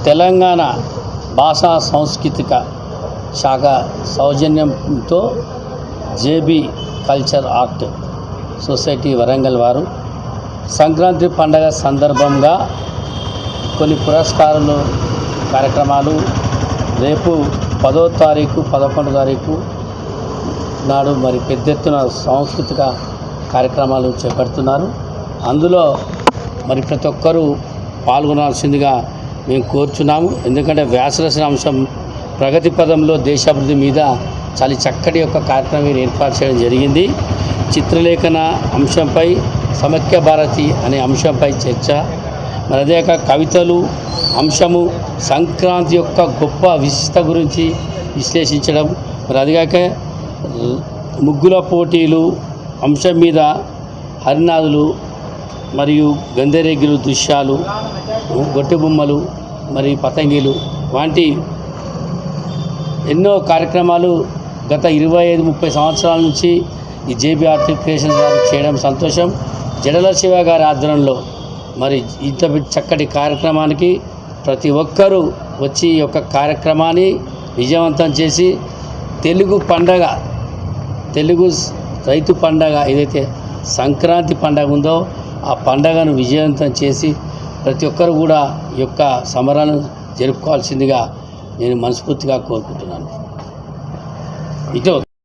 తెలంగాణ భాషా సాంస్కృతిక శాఖ సౌజన్యంతో JB culture art society Warangal వారు సంక్రాంతి పండగ సందర్భంగా కొన్ని పురస్కారాలు కార్యక్రమాలు రేపు 10వ తారీఖు 11వ తారీఖు నాడు మరి పెద్ద ఎత్తున సాంస్కృతిక కార్యక్రమాలు చేపడుతున్నారు. అందులో మరి ప్రతి ఒక్కరూ పాల్గొనాల్సిందిగా మేము కోరుచున్నాము. ఎందుకంటే వ్యాసరచన అంశం ప్రగతి పదంలో దేశాభివృద్ధి మీద చాలా చక్కటి యొక్క కార్యక్రమం ఏర్పాటు చేయడం జరిగింది. చిత్రలేఖన అంశంపై సమైక్య భారతి అనే అంశంపై చర్చ, మరి అదే కవితలు అంశము సంక్రాంతి యొక్క గొప్ప విశిష్టత గురించి విశ్లేషించడం, మరి అదిగాక ముగ్గుల పోటీలు అంశం మీద హరినాదులు మరియు గంధరేగిలు దృశ్యాలు, గొట్టె బొమ్మలు, మరి పతంగిలు వంటి ఎన్నో కార్యక్రమాలు గత 25-30 సంవత్సరాల నుంచి ఈ జేబీ ఆర్ట్ క్రియేషన్ గారు చేయడం సంతోషం. జడల శివ గారి ఆధ్వర్యంలో మరి ఇంత చక్కటి కార్యక్రమానికి ప్రతి ఒక్కరూ వచ్చి ఈ యొక్క కార్యక్రమాన్ని విజయవంతం చేసి తెలుగు పండగ, తెలుగు రైతు పండగ ఏదైతే సంక్రాంతి పండగ ఉందో ఆ పండగను విజయవంతం చేసి ప్రతి ఒక్కరు కూడా ఈ యొక్క సంబరాలను జరుపుకోవాల్సిందిగా నేను మనస్ఫూర్తిగా కోరుకుంటున్నాను. ఇటు